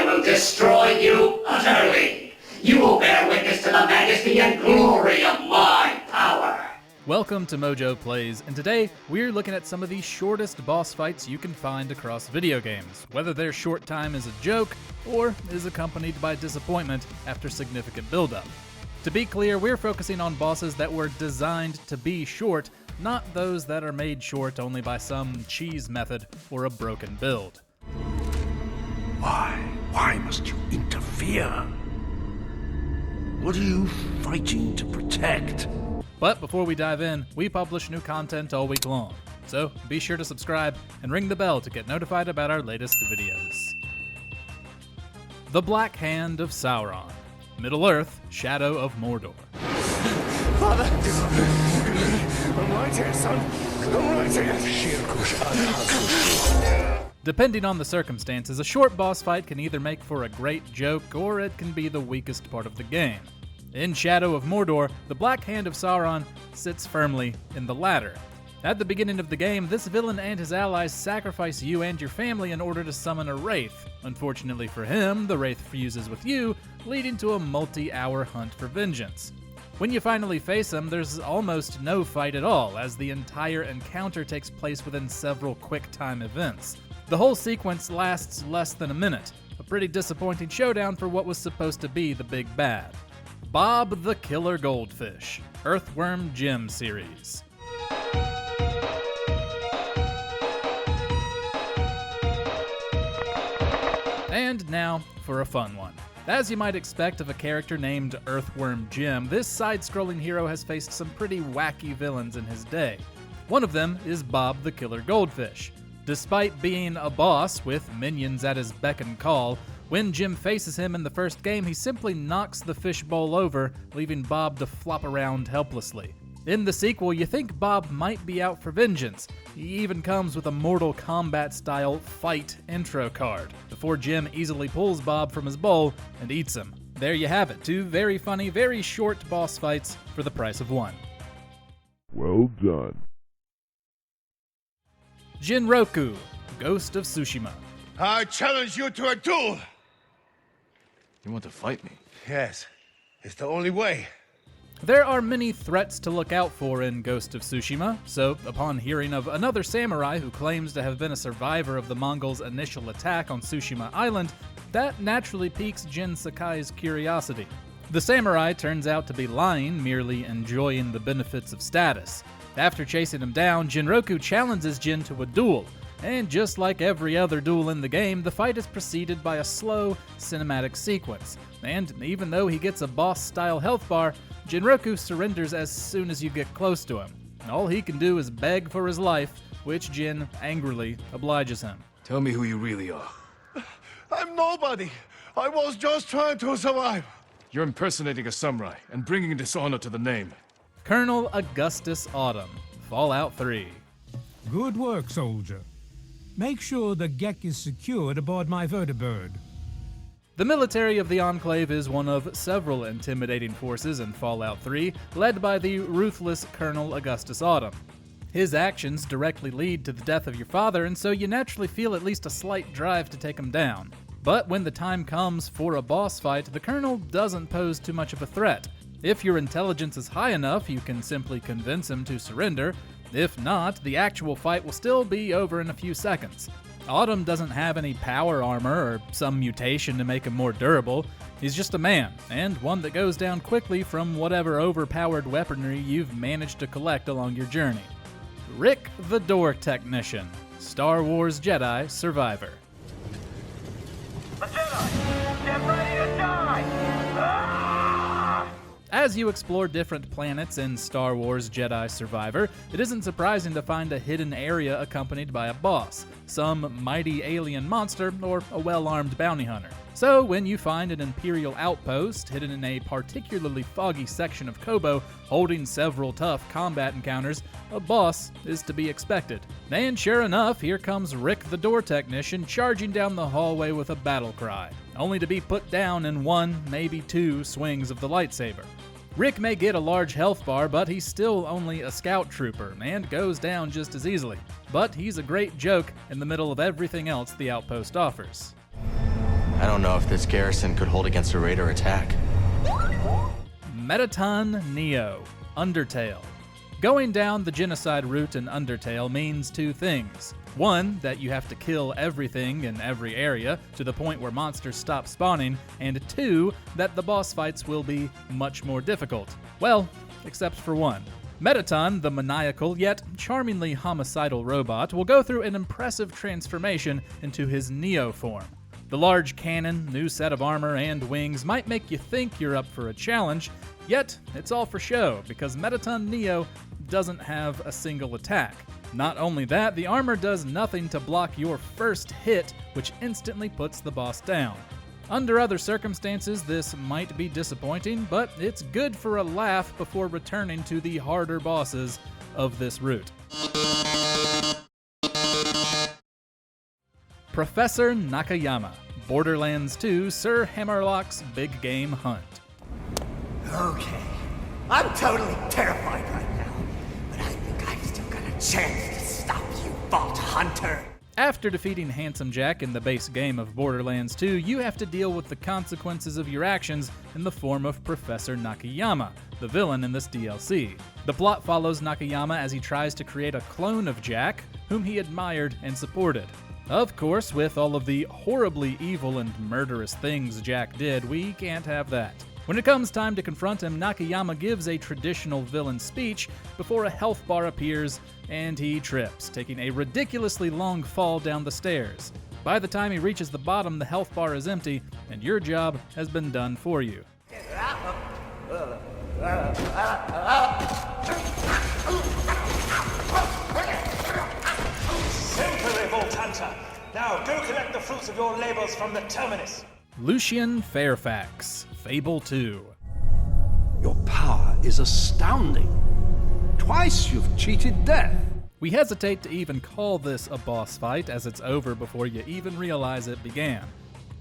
will destroy you utterly. You will bear witness to the majesty and glory of my power. Welcome to MojoPlays, and today we're looking at some of the shortest boss fights you can find across video games, whether their short time is a joke or is accompanied by disappointment after significant build-up. To be clear, we're focusing on bosses that were designed to be short, not those that are made short only by some cheese method or a broken build. Why? Why must you interfere? What are you fighting to protect? But before we dive in, we publish new content all week long, so be sure to subscribe and ring the bell to get notified about our latest videos. The Black Hand of Sauron, Middle-earth, Shadow of Mordor. Father! I'm right here, son! I'm right here! Depending on the circumstances, a short boss fight can either make for a great joke or it can be the weakest part of the game. In Shadow of Mordor, the Black Hand of Sauron sits firmly in the latter. At the beginning of the game, this villain and his allies sacrifice you and your family in order to summon a wraith. Unfortunately for him, the wraith fuses with you, leading to a multi-hour hunt for vengeance. When you finally face him, there's almost no fight at all, as the entire encounter takes place within several quick-time events. The whole sequence lasts less than a minute, a pretty disappointing showdown for what was supposed to be the big bad. Bob the Killer Goldfish, Earthworm Jim series. And now for a fun one. As you might expect of a character named Earthworm Jim, this side-scrolling hero has faced some pretty wacky villains in his day. One of them is Bob the Killer Goldfish. Despite being a boss with minions at his beck and call, when Jim faces him in the first game, he simply knocks the fishbowl over, leaving Bob to flop around helplessly. In the sequel, you think Bob might be out for vengeance. He even comes with a Mortal Kombat-style fight intro card, before Jim easily pulls Bob from his bowl and eats him. There you have it, two very funny, very short boss fights for the price of one. Well done. Jinroku, Ghost of Tsushima. I challenge you to a duel! You want to fight me? Yes, it's the only way. There are many threats to look out for in Ghost of Tsushima, so upon hearing of another samurai who claims to have been a survivor of the Mongols' initial attack on Tsushima Island, that naturally piques Jin Sakai's curiosity. The samurai turns out to be lying, merely enjoying the benefits of status. After chasing him down, Jinroku challenges Jin to a duel, and just like every other duel in the game, the fight is preceded by a slow, cinematic sequence. And even though he gets a boss-style health bar, Jinroku surrenders as soon as you get close to him. All he can do is beg for his life, which Jin angrily obliges him. Tell me who you really are. I'm nobody. I was just trying to survive. You're impersonating a samurai and bringing dishonor to the name. Colonel Augustus Autumn, Fallout 3. Good work, soldier. Make sure the Gek is secured aboard my vertibird. The military of the Enclave is one of several intimidating forces in Fallout 3, led by the ruthless Colonel Augustus Autumn. His actions directly lead to the death of your father, and so you naturally feel at least a slight drive to take him down. But when the time comes for a boss fight, the Colonel doesn't pose too much of a threat. If your intelligence is high enough, you can simply convince him to surrender. If not, the actual fight will still be over in a few seconds. Autumn doesn't have any power armor or some mutation to make him more durable. He's just a man, and one that goes down quickly from whatever overpowered weaponry you've managed to collect along your journey. Rick the Door Technician, Star Wars Jedi Survivor. The Jedi! Get ready to die! As you explore different planets in Star Wars Jedi Survivor, it isn't surprising to find a hidden area accompanied by a boss, some mighty alien monster, or a well-armed bounty hunter. So when you find an Imperial outpost hidden in a particularly foggy section of Koboh holding several tough combat encounters, a boss is to be expected. And sure enough, here comes Rick the Door Technician charging down the hallway with a battle cry, only to be put down in one, maybe two swings of the lightsaber. Rick may get a large health bar, but he's still only a scout trooper, and goes down just as easily. But he's a great joke in the middle of everything else the outpost offers. I don't know if this garrison could hold against a raider attack. Mettaton Neo, Undertale. Going down the genocide route in Undertale means two things. One, that you have to kill everything in every area to the point where monsters stop spawning, and two, that the boss fights will be much more difficult. Well, except for one. Mettaton, the maniacal yet charmingly homicidal robot, will go through an impressive transformation into his Neo form. The large cannon, new set of armor, and wings might make you think you're up for a challenge, yet it's all for show, because Mettaton Neo doesn't have a single attack. Not only that, the armor does nothing to block your first hit, which instantly puts the boss down. Under other circumstances, this might be disappointing, but it's good for a laugh before returning to the harder bosses of this route. Professor Nakayama, Borderlands 2, Sir Hammerlock's Big Game Hunt. Okay, I'm totally terrified right now, but I think I've still got a chance to stop you, Vault Hunter. After defeating Handsome Jack in the base game of Borderlands 2, you have to deal with the consequences of your actions in the form of Professor Nakayama, the villain in this DLC. The plot follows Nakayama as he tries to create a clone of Jack, whom he admired and supported. Of course, with all of the horribly evil and murderous things Jack did, we can't have that. When it comes time to confront him, Nakayama gives a traditional villain speech before a health bar appears and he trips, taking a ridiculously long fall down the stairs. By the time he reaches the bottom, the health bar is empty and your job has been done for you. Simply, Vault Hunter. Now, go collect the fruits of your labors from the terminus. Lucian Fairfax, Fable 2. Your power is astounding. Twice you've cheated death. We hesitate to even call this a boss fight, as it's over before you even realize it began.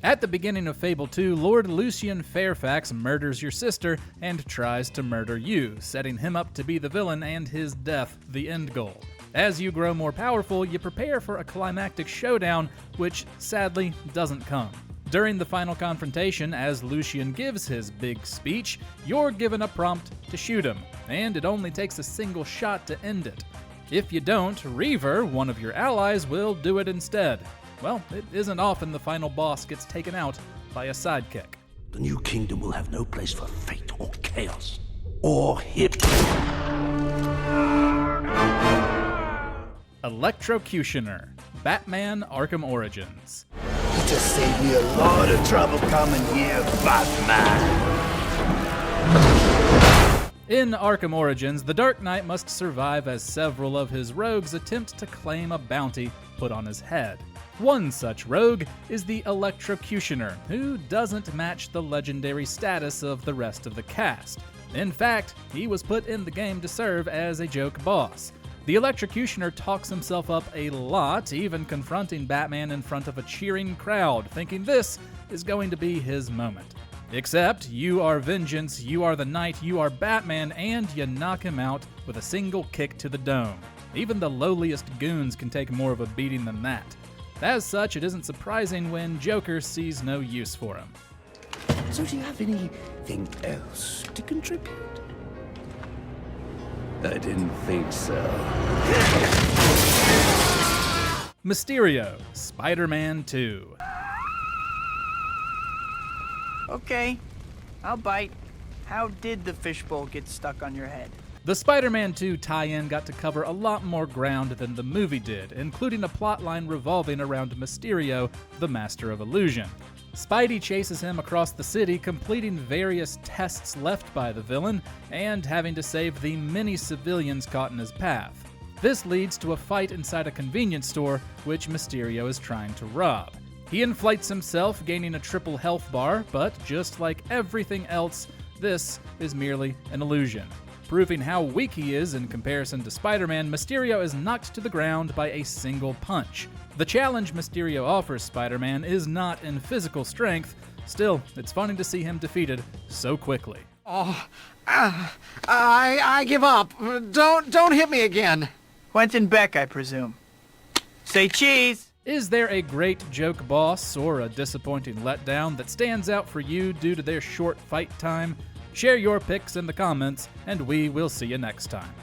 At the beginning of Fable 2, Lord Lucian Fairfax murders your sister and tries to murder you, setting him up to be the villain and his death the end goal. As you grow more powerful, you prepare for a climactic showdown, which sadly doesn't come. During the final confrontation, as Lucian gives his big speech, you're given a prompt to shoot him, and it only takes a single shot to end it. If you don't, Reaver, one of your allies, will do it instead. Well, it isn't often the final boss gets taken out by a sidekick. The new kingdom will have no place for fate or chaos or hip. Electrocutioner, Batman Arkham Origins. You just saved me a lot of trouble coming here, Batman. In Arkham Origins, the Dark Knight must survive as several of his rogues attempt to claim a bounty put on his head. One such rogue is the Electrocutioner, who doesn't match the legendary status of the rest of the cast. In fact, he was put in the game to serve as a joke boss. The Electrocutioner talks himself up a lot, even confronting Batman in front of a cheering crowd, thinking this is going to be his moment. Except, you are Vengeance, you are the Knight, you are Batman, and you knock him out with a single kick to the dome. Even the lowliest goons can take more of a beating than that. As such, it isn't surprising when Joker sees no use for him. So do you have anything else to contribute? I didn't think so. Mysterio, Spider-Man 2. Okay, I'll bite. How did the fishbowl get stuck on your head? The Spider-Man 2 tie-in got to cover a lot more ground than the movie did, including a plotline revolving around Mysterio, the Master of Illusion. Spidey chases him across the city, completing various tests left by the villain, and having to save the many civilians caught in his path. This leads to a fight inside a convenience store, which Mysterio is trying to rob. He inflates himself, gaining a triple health bar, but just like everything else, this is merely an illusion. Proving how weak he is in comparison to Spider-Man, Mysterio is knocked to the ground by a single punch. The challenge Mysterio offers Spider-Man is not in physical strength. Still, it's funny to see him defeated so quickly. I give up. Don't hit me again. Quentin Beck, I presume. Say cheese. Is there a great joke boss or a disappointing letdown that stands out for you due to their short fight time? Share your picks in the comments, and we will see you next time.